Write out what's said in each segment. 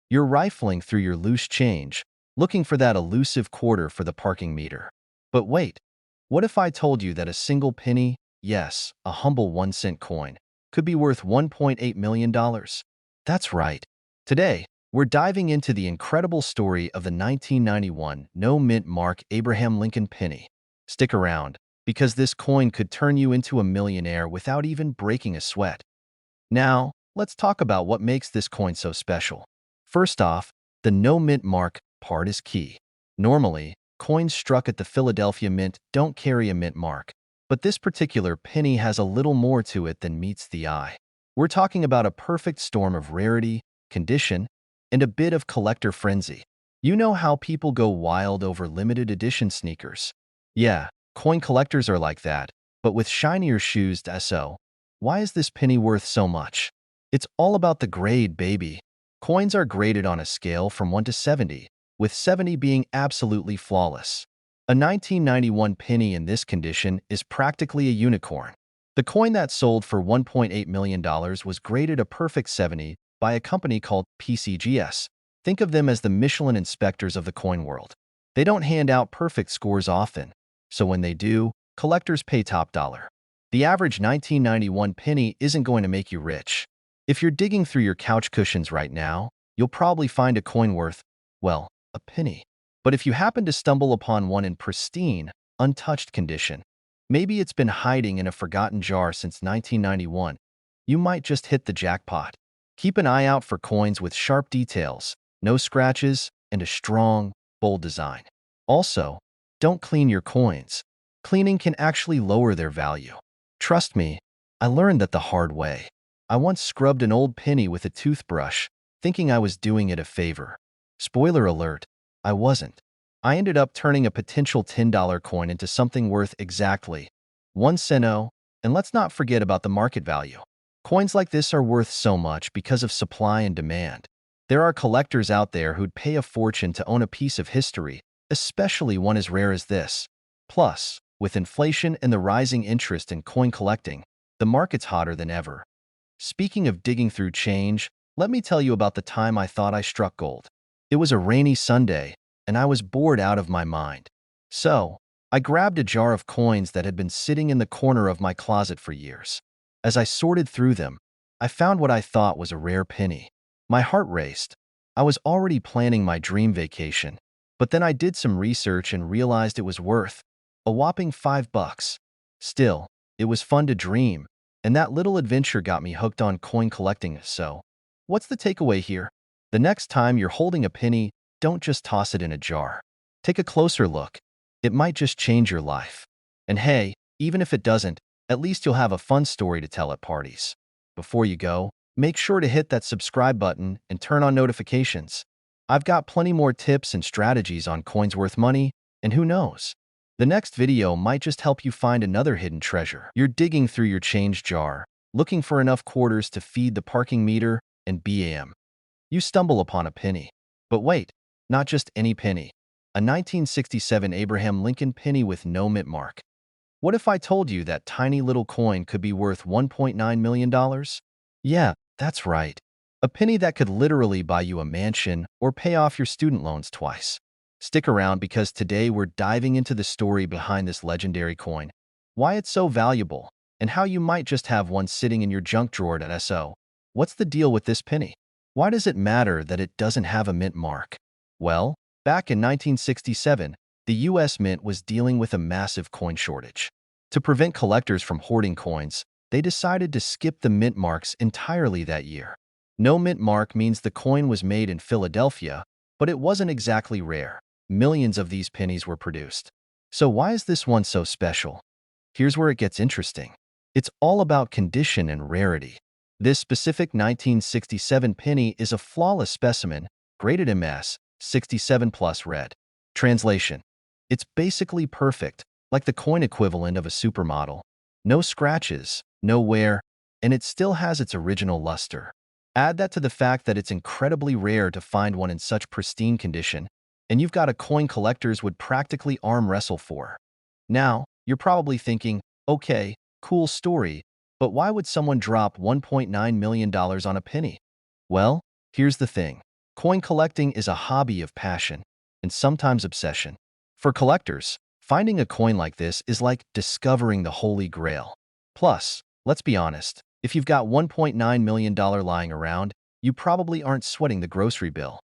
You're rifling through your loose change, looking for that elusive quarter for the parking meter. But wait, what if I told you that a single penny, yes, a humble 1-cent coin, could be worth $1.8 million? That's right. Today, we're diving into the incredible story of the 1991 no-mint mark Abraham Lincoln penny. Stick around, because this coin could turn you into a millionaire without even breaking a sweat. Now, let's talk about what makes this coin so special. First off, the no-mint mark part is key. Normally, coins struck at the Philadelphia Mint don't carry a mint mark, but this particular penny has a little more to it than meets the eye. We're talking about a perfect storm of rarity, condition, and a bit of collector frenzy. You know how people go wild over limited edition sneakers? Yeah, coin collectors are like that, but with shinier shoes. So, why is this penny worth so much? It's all about the grade, baby. Coins are graded on a scale from 1 to 70, with 70 being absolutely flawless. A 1991 penny in this condition is practically a unicorn. The coin that sold for $1.8 million was graded a perfect 70 by a company called PCGS. Think of them as the Michelin inspectors of the coin world. They don't hand out perfect scores often, so when they do, collectors pay top dollar. The average 1991 penny isn't going to make you rich. If you're digging through your couch cushions right now, you'll probably find a coin worth, well, a penny. But if you happen to stumble upon one in pristine, untouched condition, maybe it's been hiding in a forgotten jar since 1991, you might just hit the jackpot. Keep an eye out for coins with sharp details, no scratches, and a strong, bold design. Also, don't clean your coins. Cleaning can actually lower their value. Trust me, I learned that the hard way. I once scrubbed an old penny with a toothbrush, thinking I was doing it a favor. Spoiler alert, I wasn't. I ended up turning a potential $10 coin into something worth exactly 1 cent. And let's not forget about the market value. Coins like this are worth so much because of supply and demand. There are collectors out there who'd pay a fortune to own a piece of history, especially one as rare as this. Plus, with inflation and the rising interest in coin collecting, the market's hotter than ever. Speaking of digging through change, let me tell you about the time I thought I struck gold. It was a rainy Sunday, and I was bored out of my mind. So, I grabbed a jar of coins that had been sitting in the corner of my closet for years. As I sorted through them, I found what I thought was a rare penny. My heart raced. I was already planning my dream vacation, but then I did some research and realized it was worth a whopping $5. Still, it was fun to dream, and that little adventure got me hooked on coin collecting. So, what's the takeaway here? The next time you're holding a penny, don't just toss it in a jar. Take a closer look. It might just change your life. And hey, even if it doesn't, at least you'll have a fun story to tell at parties. Before you go, make sure to hit that subscribe button and turn on notifications. I've got plenty more tips and strategies on coins worth money, and who knows? The next video might just help you find another hidden treasure. You're digging through your change jar, looking for enough quarters to feed the parking meter, and bam, you stumble upon a penny. But wait, not just any penny. A 1967 Abraham Lincoln penny with no mint mark. What if I told you that tiny little coin could be worth $1.9 million? Yeah, that's right. A penny that could literally buy you a mansion or pay off your student loans twice. Stick around because today we're diving into the story behind this legendary coin, why it's so valuable, and how you might just have one sitting in your junk drawer. So, what's the deal with this penny? Why does it matter that it doesn't have a mint mark? Well, back in 1967, the U.S. Mint was dealing with a massive coin shortage. To prevent collectors from hoarding coins, they decided to skip the mint marks entirely that year. No mint mark means the coin was made in Philadelphia, but it wasn't exactly rare. Millions of these pennies were produced. So why is this one so special? Here's where it gets interesting. It's all about condition and rarity. This specific 1967 penny is a flawless specimen, graded MS 67 plus red. Translation: it's basically perfect, like the coin equivalent of a supermodel. No scratches, no wear, and it still has its original luster. Add that to the fact that it's incredibly rare to find one in such pristine condition, and you've got a coin collectors would practically arm wrestle for. Now, you're probably thinking, okay, cool story, but why would someone drop $1.9 million on a penny? Well, here's the thing. Coin collecting is a hobby of passion and sometimes obsession. For collectors, finding a coin like this is like discovering the Holy Grail. Plus, let's be honest, if you've got $1.9 million lying around, you probably aren't sweating the grocery bill.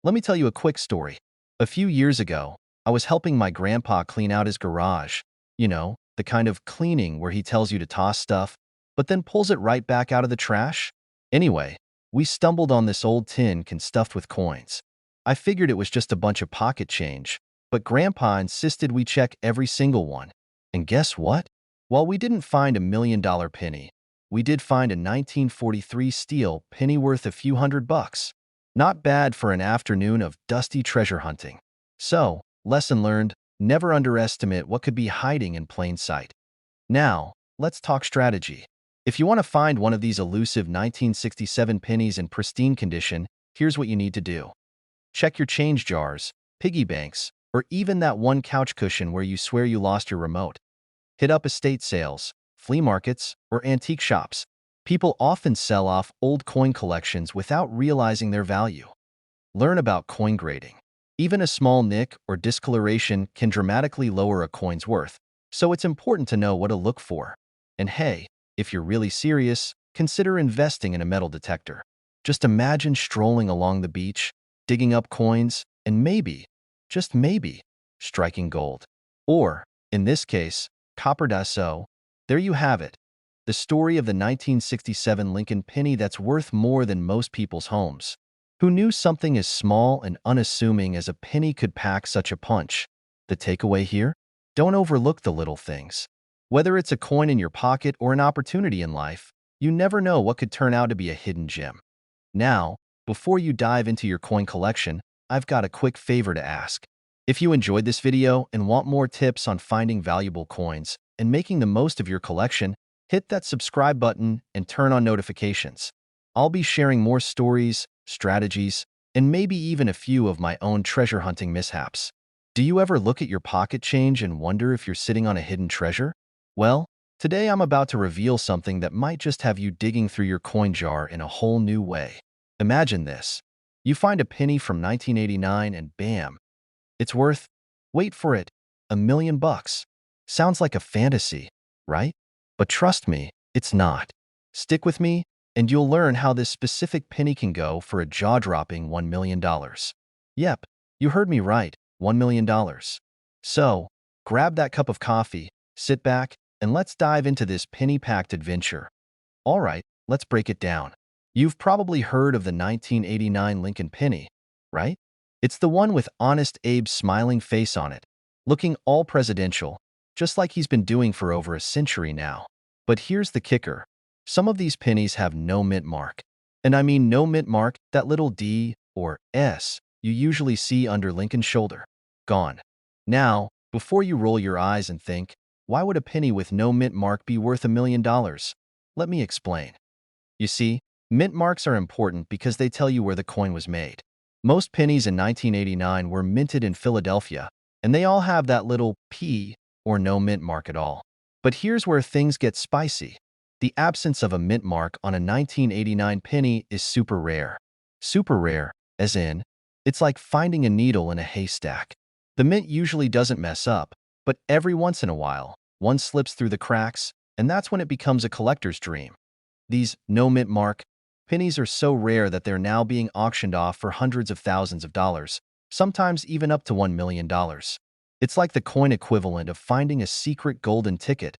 Let me tell you a quick story. A few years ago, I was helping my grandpa clean out his garage. You know, the kind of cleaning where he tells you to toss stuff, but then pulls it right back out of the trash. Anyway, we stumbled on this old tin can stuffed with coins. I figured it was just a bunch of pocket change, but Grandpa insisted we check every single one. And guess what? While we didn't find $1 million penny, we did find a 1943 steel penny worth a few $100. Not bad for an afternoon of dusty treasure hunting. So, lesson learned, never underestimate what could be hiding in plain sight. Now, let's talk strategy. If you want to find one of these elusive 1967 pennies in pristine condition, here's what you need to do. Check your change jars, piggy banks, or even that one couch cushion where you swear you lost your remote. Hit up estate sales, flea markets, or antique shops. People often sell off old coin collections without realizing their value. Learn about coin grading. Even a small nick or discoloration can dramatically lower a coin's worth, so it's important to know what to look for. And hey, if you're really serious, consider investing in a metal detector. Just imagine strolling along the beach, digging up coins, and maybe, just maybe, striking gold. Or, in this case, copper davao. There you have it. The story of the 1967 Lincoln penny that's worth more than most people's homes. Who knew something as small and unassuming as a penny could pack such a punch? The takeaway here? Don't overlook the little things. Whether it's a coin in your pocket or an opportunity in life, you never know what could turn out to be a hidden gem. Now, before you dive into your coin collection, I've got a quick favor to ask. If you enjoyed this video and want more tips on finding valuable coins and making the most of your collection, hit that subscribe button and turn on notifications. I'll be sharing more stories, strategies, and maybe even a few of my own treasure hunting mishaps. Do you ever look at your pocket change and wonder if you're sitting on a hidden treasure? Well, today I'm about to reveal something that might just have you digging through your coin jar in a whole new way. Imagine this. You find a penny from 1989 and bam, it's worth, wait for it, $1 million. Sounds like a fantasy, right? But trust me, it's not. Stick with me, and you'll learn how this specific penny can go for a jaw-dropping $1 million. Yep, you heard me right, $1 million. So, grab that cup of coffee, sit back, and let's dive into this penny-packed adventure. All right, let's break it down. You've probably heard of the 1989 Lincoln penny, right? It's the one with Honest Abe's smiling face on it, looking all presidential, just like he's been doing for over a century now. But here's the kicker. Some of these pennies have no mint mark. And I mean no mint mark, that little D or S you usually see under Lincoln's shoulder. Gone. Now, before you roll your eyes and think, why would a penny with no mint mark be worth $1 million? Let me explain. You see, mint marks are important because they tell you where the coin was made. Most pennies in 1989 were minted in Philadelphia, and they all have that little P or no mint mark at all. But here's where things get spicy. The absence of a mint mark on a 1989 penny is super rare. Super rare, as in, it's like finding a needle in a haystack. The mint usually doesn't mess up, but every once in a while, one slips through the cracks, and that's when it becomes a collector's dream. These no mint mark pennies are so rare that they're now being auctioned off for hundreds of thousands of dollars, sometimes even up to $1 million. It's like the coin equivalent of finding a secret golden ticket.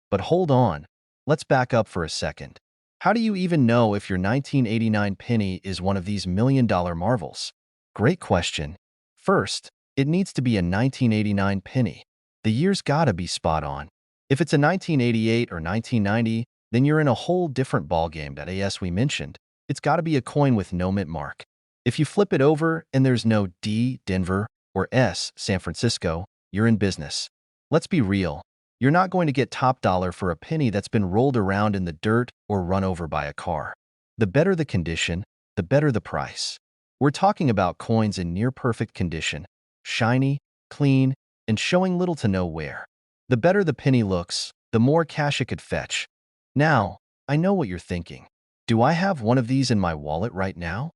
But hold on, let's back up for a second. How do you even know if your 1989 penny is one of these million-dollar marvels? Great question. First, it needs to be a 1989 penny. The year's gotta be spot on. If it's a 1988 or 1990, then you're in a whole different ballgame that as we mentioned. It's gotta be a coin with no mint mark. If you flip it over and there's no D, Denver, or S, San Francisco, you're in business. Let's be real. You're not going to get top dollar for a penny that's been rolled around in the dirt or run over by a car. The better the condition, the better the price. We're talking about coins in near-perfect condition, shiny, clean, and showing little to no wear. The better the penny looks, the more cash it could fetch. Now, I know what you're thinking. Do I have one of these in my wallet right now?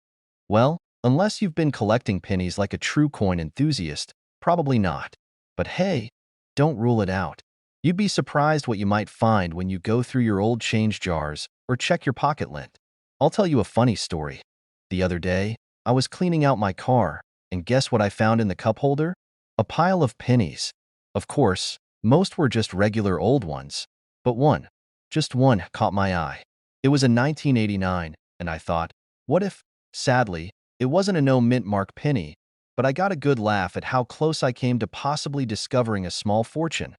Well, Unless you've been collecting pennies like a true coin enthusiast, probably not. But hey, don't rule it out. You'd be surprised what you might find when you go through your old change jars or check your pocket lint. I'll tell you a funny story. The other day, I was cleaning out my car, and guess what I found in the cup holder? A pile of pennies. Of course, most were just regular old ones, but just one, caught my eye. It was a 1989, and I thought, what if? Sadly, it wasn't a no-mint mark penny, but I got a good laugh at how close I came to possibly discovering a small fortune.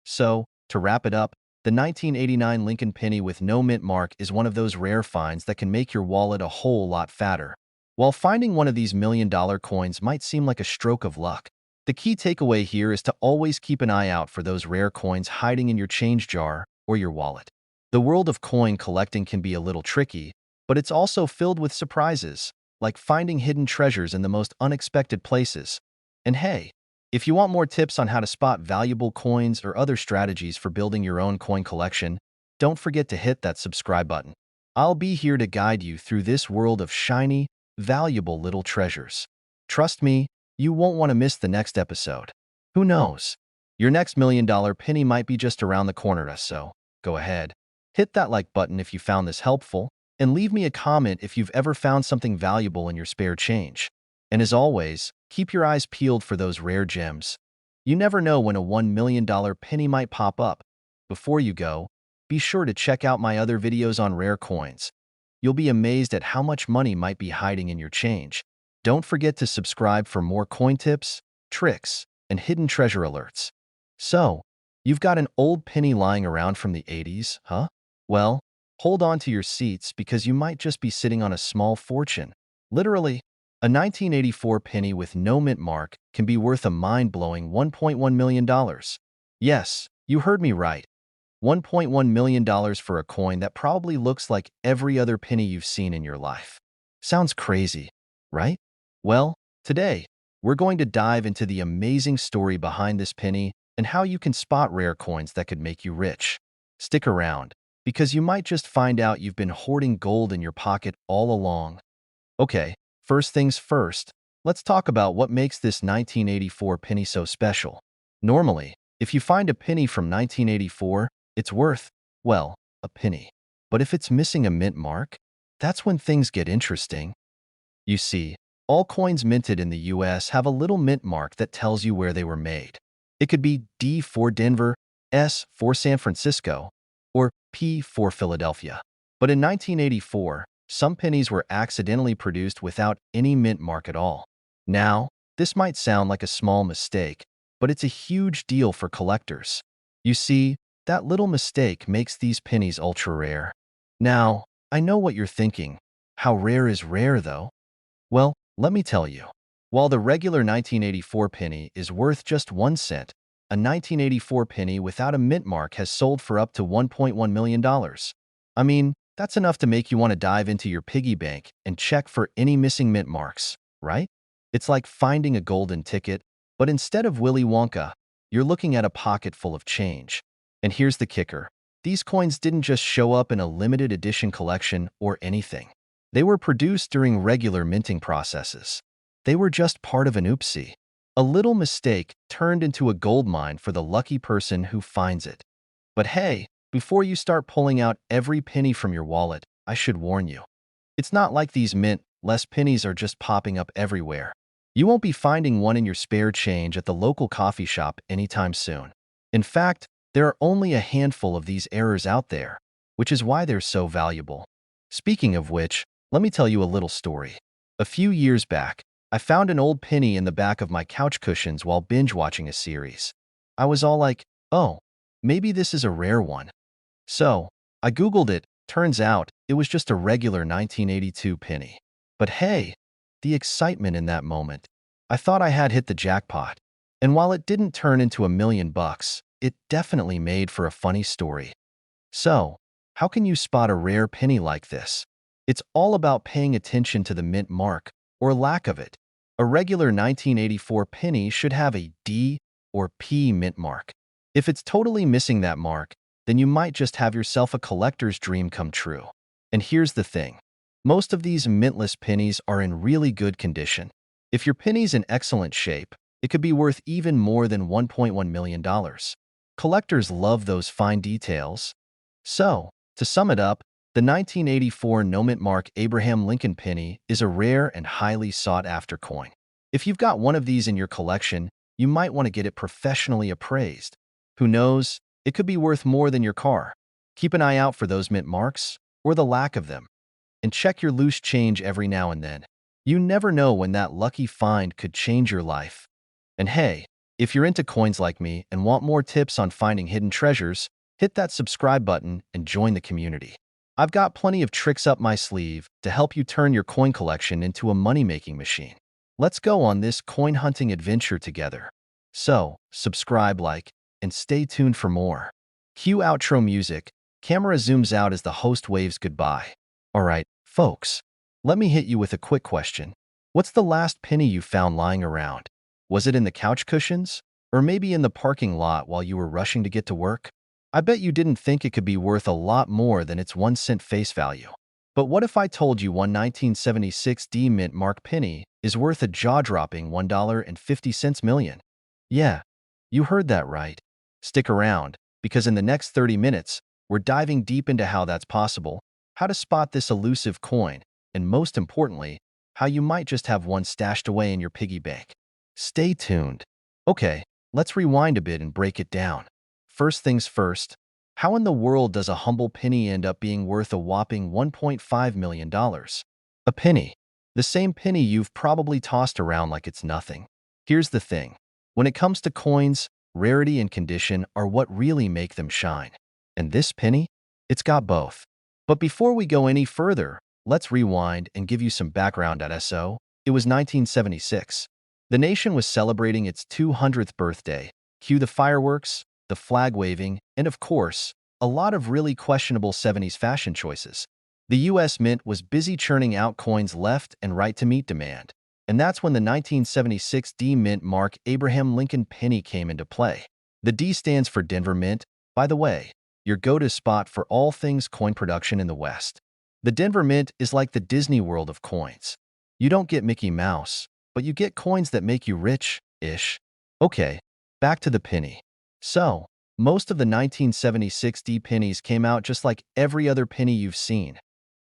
So, to wrap it up, the 1989 Lincoln penny with no mint mark is one of those rare finds that can make your wallet a whole lot fatter. While finding one of these million-dollar coins might seem like a stroke of luck, the key takeaway here is to always keep an eye out for those rare coins hiding in your change jar or your wallet. The world of coin collecting can be a little tricky, but it's also filled with surprises, like finding hidden treasures in the most unexpected places. And hey, if you want more tips on how to spot valuable coins or other strategies for building your own coin collection, don't forget to hit that subscribe button. I'll be here to guide you through this world of shiny, valuable little treasures. Trust me, you won't want to miss the next episode. Who knows? Your next million-dollar penny might be just around the corner, so go ahead. Hit that like button if you found this helpful, and leave me a comment if you've ever found something valuable in your spare change. And as always, keep your eyes peeled for those rare gems. You never know when a $1 million penny might pop up. Before you go, be sure to check out my other videos on rare coins. You'll be amazed at how much money might be hiding in your change. Don't forget to subscribe for more coin tips, tricks, and hidden treasure alerts. So, you've got an old penny lying around from the 80s, huh? Well, hold on to your seats because you might just be sitting on a small fortune. Literally, a 1984 penny with no mint mark can be worth a mind-blowing $1.1 million. Yes, you heard me right. $1.1 million for a coin that probably looks like every other penny you've seen in your life. Sounds crazy, right? Well, today, we're going to dive into the amazing story behind this penny and how you can spot rare coins that could make you rich. Stick around, because you might just find out you've been hoarding gold in your pocket all along. Okay, first things first, let's talk about what makes this 1984 penny so special. Normally, if you find a penny from 1984, it's worth, well, a penny. But if it's missing a mint mark, that's when things get interesting. You see, all coins minted in the US have a little mint mark that tells you where they were made. It could be D for Denver, S for San Francisco, or P for Philadelphia. But in 1984, some pennies were accidentally produced without any mint mark at all. Now, this might sound like a small mistake, but it's a huge deal for collectors. You see, that little mistake makes these pennies ultra-rare. Now, I know what you're thinking. How rare is rare, though? Well, let me tell you. While the regular 1984 penny is worth just 1 cent, a 1984 penny without a mint mark has sold for up to $1.1 million. I mean, that's enough to make you want to dive into your piggy bank and check for any missing mint marks, right? It's like finding a golden ticket, but instead of Willy Wonka, you're looking at a pocket full of change. And here's the kicker. These coins didn't just show up in a limited edition collection or anything. They were produced during regular minting processes. They were just part of an oopsie. A little mistake turned into a gold mine for the lucky person who finds it. But hey, before you start pulling out every penny from your wallet, I should warn you. It's not like these mint-less pennies are just popping up everywhere. You won't be finding one in your spare change at the local coffee shop anytime soon. In fact, there are only a handful of these errors out there, which is why they're so valuable. Speaking of which, let me tell you a little story. A few years back, I found an old penny in the back of my couch cushions while binge-watching a series. I was all like, oh, maybe this is a rare one. So, I Googled it. Turns out, it was just a regular 1982 penny. But hey, the excitement in that moment. I thought I had hit the jackpot. And while it didn't turn into $1 million, it definitely made for a funny story. So, how can you spot a rare penny like this? It's all about paying attention to the mint mark, or lack of it. A regular 1984 penny should have a D or P mint mark. If it's totally missing that mark, then you might just have yourself a collector's dream come true. And here's the thing. Most of these mintless pennies are in really good condition. If your penny's in excellent shape, it could be worth even more than $1.1 million. Collectors love those fine details. So, to sum it up, the 1984 numismatic Abraham Lincoln penny is a rare and highly sought-after coin. If you've got one of these in your collection, you might want to get it professionally appraised. Who knows, it could be worth more than your car. Keep an eye out for those mint marks, or the lack of them. And check your loose change every now and then. You never know when that lucky find could change your life. And hey, if you're into coins like me and want more tips on finding hidden treasures, hit that subscribe button and join the community. I've got plenty of tricks up my sleeve to help you turn your coin collection into a money-making machine. Let's go on this coin hunting adventure together. So, subscribe, like, and stay tuned for more. Cue outro music. Camera zooms out as the host waves goodbye. Alright, folks, let me hit you with a quick question. What's the last penny you found lying around? Was it in the couch cushions? Or maybe in the parking lot while you were rushing to get to work? I bet you didn't think it could be worth a lot more than its 1 cent face value. But what if I told you one 1976 D mint mark penny is worth a jaw-dropping $1.50 million? Yeah, you heard that right. Stick around, because in the next 30 minutes, we're diving deep into how that's possible, how to spot this elusive coin, and most importantly, how you might just have one stashed away in your piggy bank. Stay tuned. Okay, let's rewind a bit and break it down. First things first, how in the world does a humble penny end up being worth a whopping $1.5 million? A penny. The same penny you've probably tossed around like it's nothing. Here's the thing. When it comes to coins, rarity and condition are what really make them shine. And this penny? It's got both. But before we go any further, let's rewind and give you some background at SO. It was 1976. The nation was celebrating its 200th birthday. Cue the fireworks, the flag waving, and of course, a lot of really questionable 70s fashion choices. The US Mint was busy churning out coins left and right to meet demand. And that's when the 1976 D Mint mark Abraham Lincoln penny came into play. The D stands for Denver Mint, by the way, your go-to spot for all things coin production in the West. The Denver Mint is like the Disney World of coins. You don't get Mickey Mouse, but you get coins that make you rich-ish. Okay, back to the penny. So, most of the 1976 D pennies came out just like every other penny you've seen.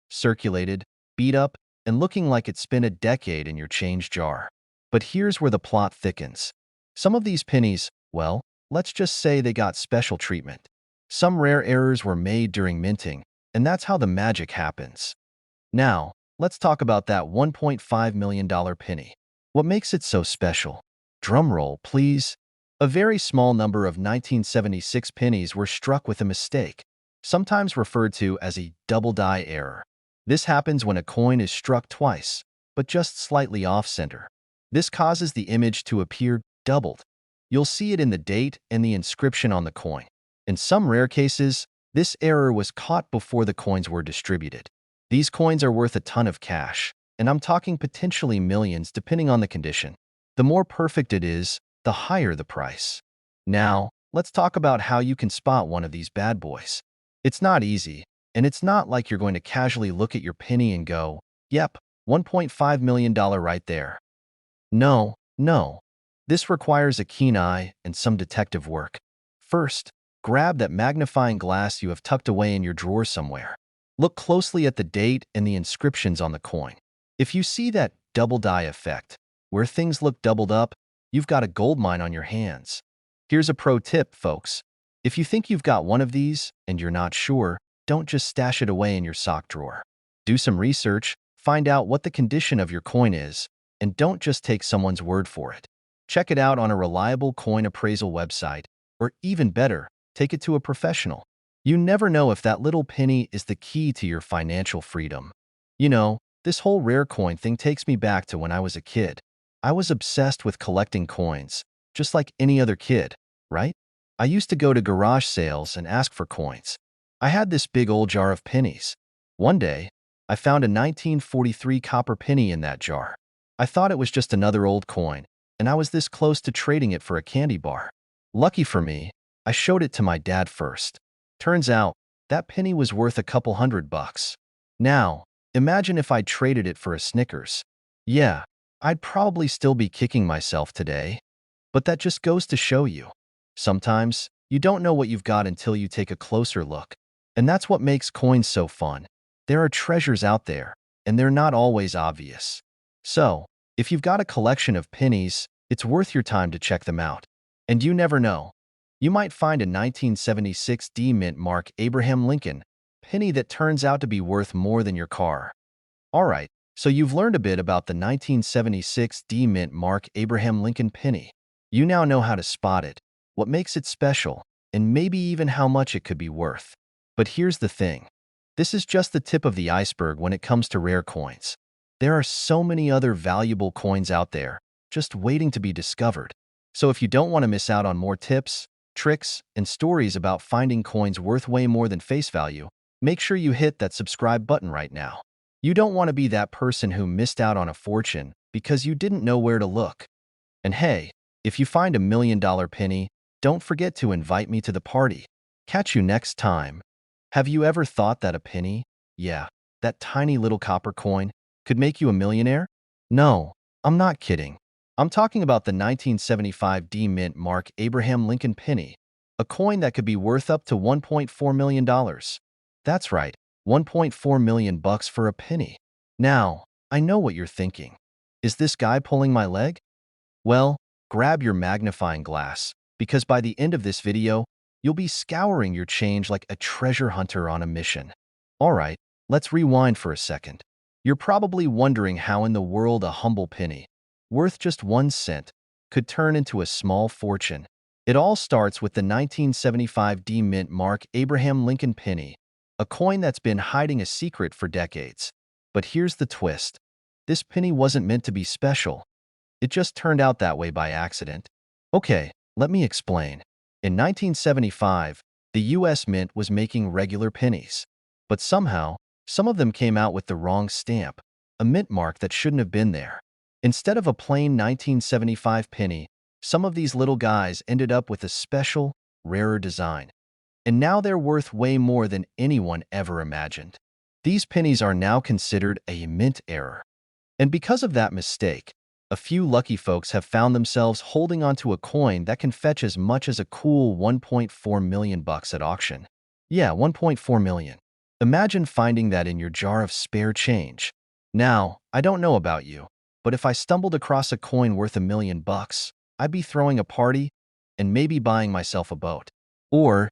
Circulated, beat up, and looking like it spent a decade in your change jar. But here's where the plot thickens. Some of these pennies, well, let's just say they got special treatment. Some rare errors were made during minting, and that's how the magic happens. Now, let's talk about that $1.5 million penny. What makes it so special? Drumroll, please. A very small number of 1976 pennies were struck with a mistake, sometimes referred to as a double die error. This happens when a coin is struck twice, but just slightly off-center. This causes the image to appear doubled. You'll see it in the date and the inscription on the coin. In some rare cases, this error was caught before the coins were distributed. These coins are worth a ton of cash, and I'm talking potentially millions depending on the condition. The more perfect it is, the higher the price. Now, let's talk about how you can spot one of these bad boys. It's not easy, and it's not like you're going to casually look at your penny and go, yep, $1.5 million right there. No. This requires a keen eye and some detective work. First, grab that magnifying glass you have tucked away in your drawer somewhere. Look closely at the date and the inscriptions on the coin. If you see that double die effect, where things look doubled up, you've got a gold mine on your hands. Here's a pro tip, folks. If you think you've got one of these and you're not sure, don't just stash it away in your sock drawer. Do some research, find out what the condition of your coin is, and don't just take someone's word for it. Check it out on a reliable coin appraisal website, or even better, take it to a professional. You never know if that little penny is the key to your financial freedom. You know, this whole rare coin thing takes me back to when I was a kid. I was obsessed with collecting coins, just like any other kid, right? I used to go to garage sales and ask for coins. I had this big old jar of pennies. One day, I found a 1943 copper penny in that jar. I thought it was just another old coin, and I was this close to trading it for a candy bar. Lucky for me, I showed it to my dad first. Turns out, that penny was worth a couple $100. Now, Imagine if I traded it for a Snickers. Yeah, I'd probably still be kicking myself today. But that just goes to show you. Sometimes, you don't know what you've got until you take a closer look. And that's what makes coins so fun. There are treasures out there, and they're not always obvious. So, if you've got a collection of pennies, it's worth your time to check them out. And you never know. You might find a 1976 D Mint Mark Abraham Lincoln penny that turns out to be worth more than your car. Alright, so you've learned a bit about the 1976 D Mint Mark Abraham Lincoln penny. You now know how to spot it, what makes it special, and maybe even how much it could be worth. But here's the thing. This is just the tip of the iceberg when it comes to rare coins. There are so many other valuable coins out there, just waiting to be discovered. So if you don't want to miss out on more tips, tricks, and stories about finding coins worth way more than face value, make sure you hit that subscribe button right now. You don't want to be that person who missed out on a fortune because you didn't know where to look. And hey, if you find $1 million penny, don't forget to invite me to the party. Catch you next time. Have you ever thought that a penny, yeah, that tiny little copper coin, could make you a millionaire? No, I'm not kidding. I'm talking about the 1975 D Mint Mark Abraham Lincoln penny, a coin that could be worth up to $1.4 million. That's right, 1.4 million bucks for a penny. Now, I know what you're thinking. Is this guy pulling my leg? Well, grab your magnifying glass, because by the end of this video, you'll be scouring your change like a treasure hunter on a mission. Alright, let's rewind for a second. You're probably wondering how in the world a humble penny, worth just 1 cent, could turn into a small fortune. It all starts with the 1975 D Mint Mark Abraham Lincoln penny, a coin that's been hiding a secret for decades. But here's the twist. This penny wasn't meant to be special. It just turned out that way by accident. Okay, let me explain. In 1975, the US Mint was making regular pennies. But somehow, some of them came out with the wrong stamp, a mint mark that shouldn't have been there. Instead of a plain 1975 penny, some of these little guys ended up with a special, rarer design. And now they're worth way more than anyone ever imagined. These pennies are now considered a mint error. And because of that mistake, a few lucky folks have found themselves holding onto a coin that can fetch as much as a cool 1.4 million bucks at auction. Yeah, 1.4 million. Imagine finding that in your jar of spare change. Now, I don't know about you, but if I stumbled across a coin worth $1 million, I'd be throwing a party and maybe buying myself a boat. Or,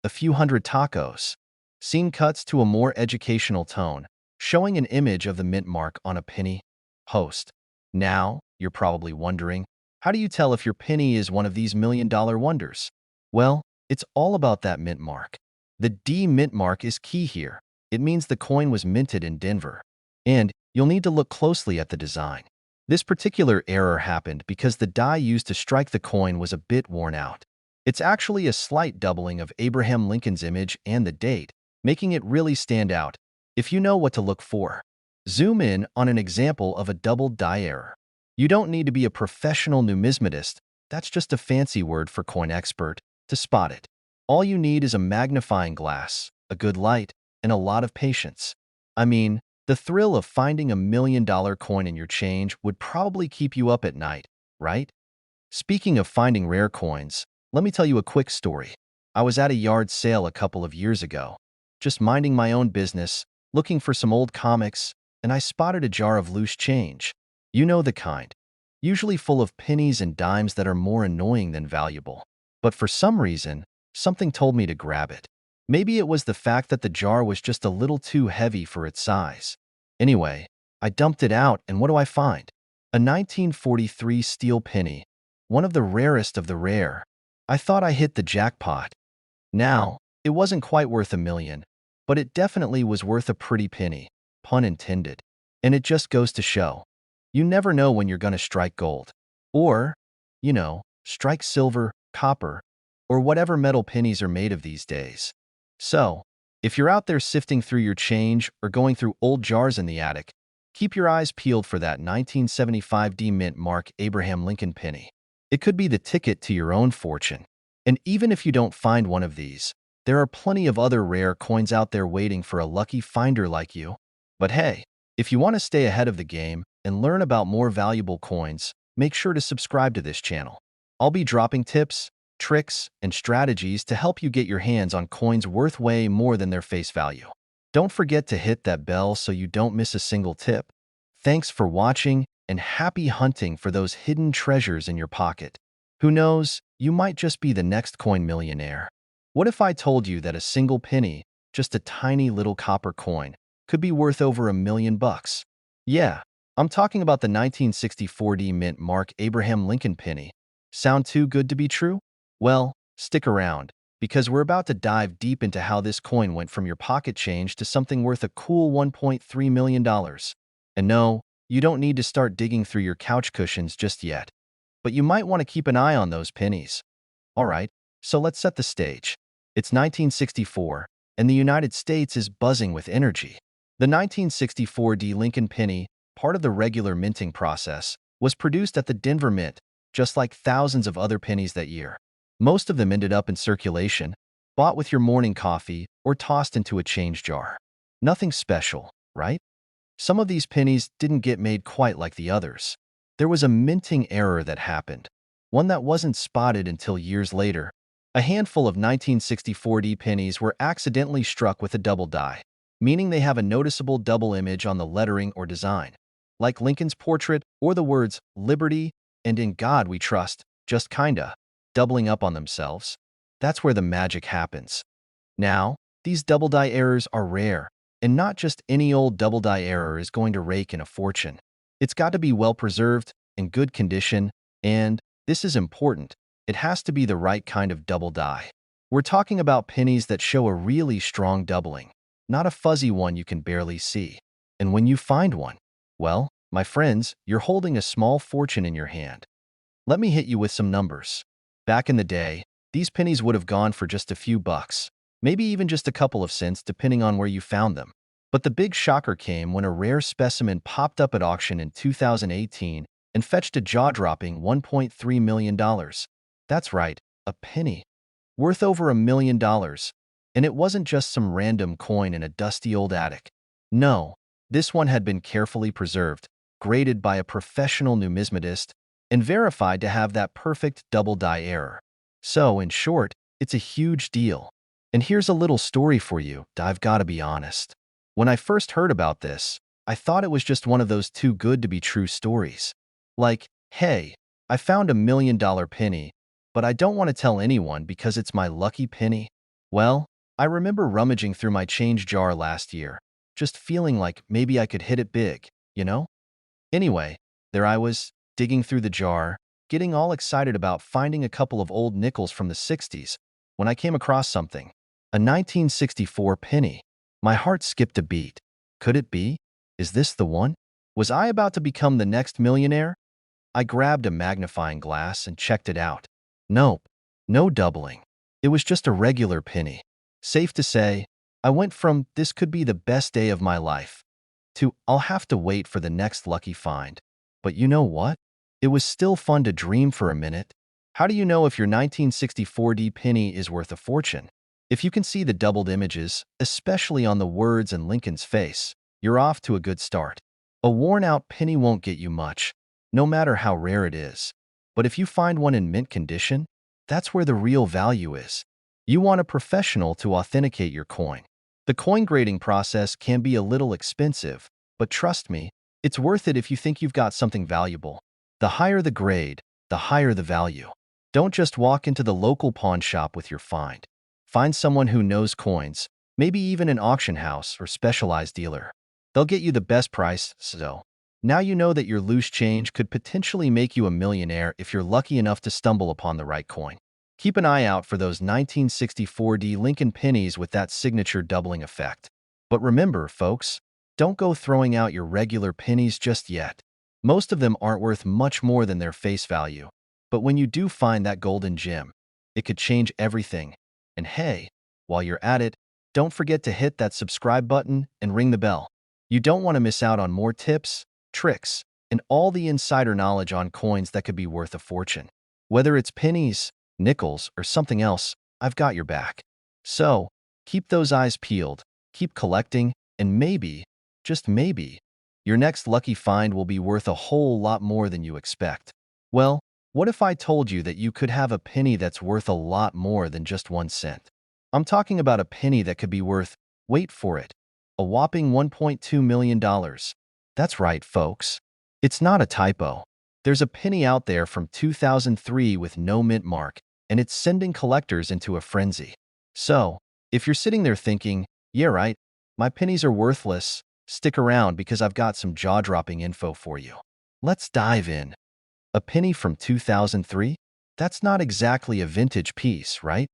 a few hundred tacos. Scene cuts to a more educational tone, showing an image of the mint mark on a penny. Host. Now, you're probably wondering, how do you tell if your penny is one of these $1 million wonders? Well, it's all about that mint mark. The D mint mark is key here. It means the coin was minted in Denver. And you'll need to look closely at the design. This particular error happened because the die used to strike the coin was a bit worn out. It's actually a slight doubling of Abraham Lincoln's image and the date, making it really stand out, if you know what to look for. Zoom in on an example of a doubled die error. You don't need to be a professional numismatist, that's just a fancy word for coin expert, to spot it. All you need is a magnifying glass, a good light, and a lot of patience. I mean, the thrill of finding $1 million coin in your change would probably keep you up at night, right? Speaking of finding rare coins, let me tell you a quick story. I was at a yard sale a couple of years ago, just minding my own business, looking for some old comics, and I spotted a jar of loose change. You know the kind, usually full of pennies and dimes that are more annoying than valuable. But for some reason, something told me to grab it. Maybe it was the fact that the jar was just a little too heavy for its size. Anyway, I dumped it out, and what do I find? A 1943 steel penny, one of the rarest of the rare. I thought I hit the jackpot. Now, it wasn't quite worth $1 million, but it definitely was worth a pretty penny, pun intended. And it just goes to show, you never know when you're gonna strike gold. Or, strike silver, copper, or whatever metal pennies are made of these days. So, if you're out there sifting through your change or going through old jars in the attic, keep your eyes peeled for that 1975 D Mint Mark Abraham Lincoln penny. It could be the ticket to your own fortune. And even if you don't find one of these, there are plenty of other rare coins out there waiting for a lucky finder like you. But hey, if you want to stay ahead of the game and learn about more valuable coins, make sure to subscribe to this channel. I'll be dropping tips, tricks, and strategies to help you get your hands on coins worth way more than their face value. Don't forget to hit that bell so you don't miss a single tip. Thanks for watching, and happy hunting for those hidden treasures in your pocket. Who knows, you might just be the next coin millionaire. What if I told you that a single penny, just a tiny little copper coin, could be worth over $1 million? Yeah, I'm talking about the 1964 Mint Mark Abraham Lincoln penny. Sound too good to be true? Well, stick around, because we're about to dive deep into how this coin went from your pocket change to something worth a cool $1.3 million. And no, you don't need to start digging through your couch cushions just yet. But you might want to keep an eye on those pennies. Alright, so let's set the stage. It's 1964, and the United States is buzzing with energy. The 1964 Lincoln penny, part of the regular minting process, was produced at the Denver Mint, just like thousands of other pennies that year. Most of them ended up in circulation, bought with your morning coffee, or tossed into a change jar. Nothing special, right? Some of these pennies didn't get made quite like the others. There was a minting error that happened, one that wasn't spotted until years later. A handful of 1964 pennies were accidentally struck with a double die, meaning they have a noticeable double image on the lettering or design, like Lincoln's portrait or the words "Liberty" and "In God We Trust," just kinda doubling up on themselves. That's where the magic happens. Now, these double die errors are rare, and not just any old double die error is going to rake in a fortune. It's got to be well preserved, in good condition, and, this is important, it has to be the right kind of double die. We're talking about pennies that show a really strong doubling, not a fuzzy one you can barely see. And when you find one, well, my friends, you're holding a small fortune in your hand. Let me hit you with some numbers. Back in the day, these pennies would have gone for just a few bucks, maybe even just a couple of cents depending on where you found them. But the big shocker came when a rare specimen popped up at auction in 2018 and fetched a jaw-dropping $1.3 million. That's right, a penny, worth over $1 million. And it wasn't just some random coin in a dusty old attic. No, this one had been carefully preserved, graded by a professional numismatist, and verified to have that perfect double die error. So, in short, it's a huge deal. And here's a little story for you, I've got to be honest. When I first heard about this, I thought it was just one of those too good to be true stories. Like, hey, I found $1 million penny, but I don't want to tell anyone because it's my lucky penny. Well, I remember rummaging through my change jar last year, just feeling like maybe I could hit it big, you know? Anyway, there I was, digging through the jar, getting all excited about finding a couple of old nickels from the 60s, when I came across something. A 1964 penny. My heart skipped a beat. Could it be? Is this the one? Was I about to become the next millionaire? I grabbed a magnifying glass and checked it out. Nope, no doubling. It was just a regular penny. Safe to say, I went from "this could be the best day of my life" to "I'll have to wait for the next lucky find." But you know what? It was still fun to dream for a minute. How do you know if your 1964 penny is worth a fortune? If you can see the doubled images, especially on the words and Lincoln's face, you're off to a good start. A worn-out penny won't get you much, no matter how rare it is. But if you find one in mint condition, that's where the real value is. You want a professional to authenticate your coin. The coin grading process can be a little expensive, but trust me, it's worth it if you think you've got something valuable. The higher the grade, the higher the value. Don't just walk into the local pawn shop with your find. Find someone who knows coins, maybe even an auction house or specialized dealer. They'll get you the best price, so now you know that your loose change could potentially make you a millionaire if you're lucky enough to stumble upon the right coin. Keep an eye out for those 1964 Lincoln pennies with that signature doubling effect. But remember, folks, don't go throwing out your regular pennies just yet. Most of them aren't worth much more than their face value. But when you do find that golden gem, it could change everything. And hey, while you're at it, don't forget to hit that subscribe button and ring the bell. You don't want to miss out on more tips, tricks, and all the insider knowledge on coins that could be worth a fortune. Whether it's pennies, nickels, or something else, I've got your back. So, keep those eyes peeled, keep collecting, and maybe, just maybe, your next lucky find will be worth a whole lot more than you expect. Well, what if I told you that you could have a penny that's worth a lot more than just 1 cent? I'm talking about a penny that could be worth, wait for it, a whopping $1.2 million. That's right, folks. It's not a typo. There's a penny out there from 2003 with no mint mark, and it's sending collectors into a frenzy. So, if you're sitting there thinking, yeah, right, my pennies are worthless, stick around because I've got some jaw-dropping info for you. Let's dive in. A penny from 2003? That's not exactly a vintage piece, right?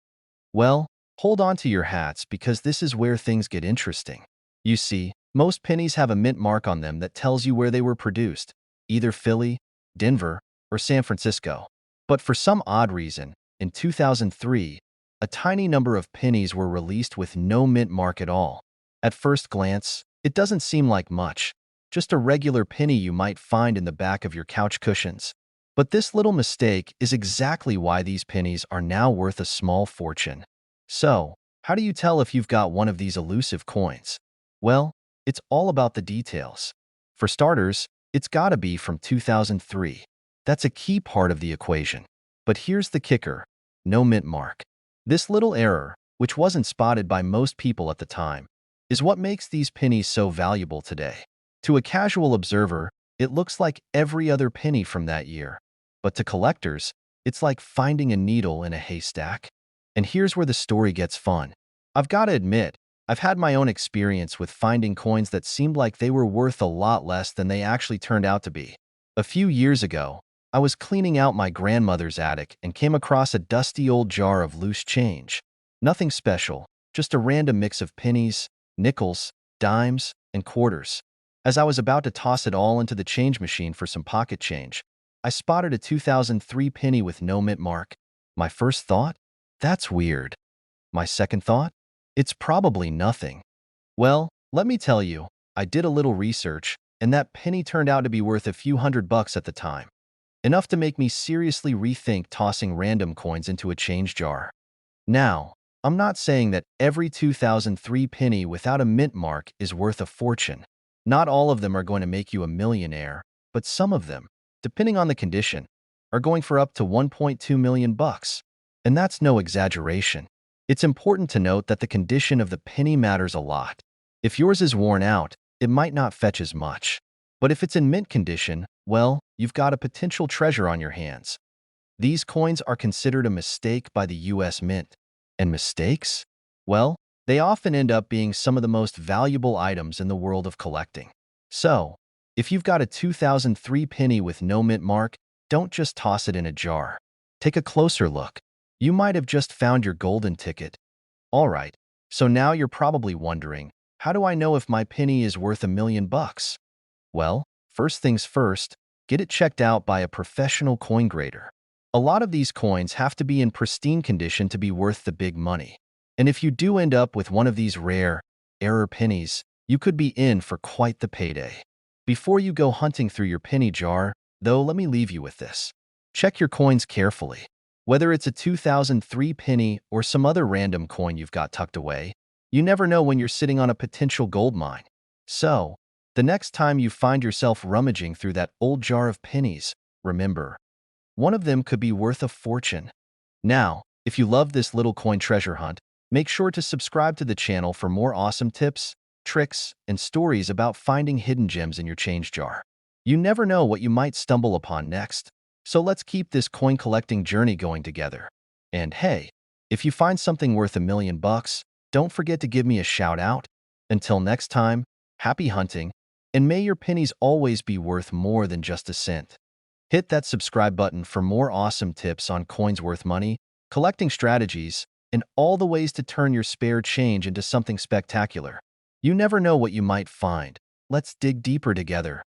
Well, hold on to your hats because this is where things get interesting. You see, most pennies have a mint mark on them that tells you where they were produced, either Philly, Denver, or San Francisco. But for some odd reason, in 2003, a tiny number of pennies were released with no mint mark at all. At first glance, it doesn't seem like much, just a regular penny you might find in the back of your couch cushions. But this little mistake is exactly why these pennies are now worth a small fortune. So, how do you tell if you've got one of these elusive coins? Well, it's all about the details. For starters, it's gotta be from 2003. That's a key part of the equation. But here's the kicker: no mint mark. This little error, which wasn't spotted by most people at the time, is what makes these pennies so valuable today. To a casual observer, it looks like every other penny from that year. But to collectors, it's like finding a needle in a haystack. And here's where the story gets fun. I've got to admit, I've had my own experience with finding coins that seemed like they were worth a lot less than they actually turned out to be. A few years ago, I was cleaning out my grandmother's attic and came across a dusty old jar of loose change. Nothing special, just a random mix of pennies, nickels, dimes, and quarters. As I was about to toss it all into the change machine for some pocket change, I spotted a 2003 penny with no mint mark. My first thought? That's weird. My second thought? It's probably nothing. Well, let me tell you, I did a little research, and that penny turned out to be worth a few $100 at the time. Enough to make me seriously rethink tossing random coins into a change jar. Now, I'm not saying that every 2003 penny without a mint mark is worth a fortune. Not all of them are going to make you a millionaire, but some of them, depending on the condition, are going for up to 1.2 million bucks. And that's no exaggeration. It's important to note that the condition of the penny matters a lot. If yours is worn out, it might not fetch as much. But if it's in mint condition, well, you've got a potential treasure on your hands. These coins are considered a mistake by the US Mint. And mistakes? Well, they often end up being some of the most valuable items in the world of collecting. So, if you've got a 2003 penny with no mint mark, don't just toss it in a jar. Take a closer look. You might have just found your golden ticket. Alright, so now you're probably wondering, how do I know if my penny is worth $1 million? Well, first things first, get it checked out by a professional coin grader. A lot of these coins have to be in pristine condition to be worth the big money. And if you do end up with one of these rare, error pennies, you could be in for quite the payday. Before you go hunting through your penny jar, though, let me leave you with this. Check your coins carefully. Whether it's a 2003 penny or some other random coin you've got tucked away, you never know when you're sitting on a potential gold mine. So, the next time you find yourself rummaging through that old jar of pennies, remember, one of them could be worth a fortune. Now, if you love this little coin treasure hunt, make sure to subscribe to the channel for more awesome tips, tricks, and stories about finding hidden gems in your change jar. You never know what you might stumble upon next. So let's keep this coin collecting journey going together. And hey, if you find something worth $1 million, don't forget to give me a shout out. Until next time, happy hunting, and may your pennies always be worth more than just a cent. Hit that subscribe button for more awesome tips on coins worth money, collecting strategies, and all the ways to turn your spare change into something spectacular. You never know what you might find. Let's dig deeper together.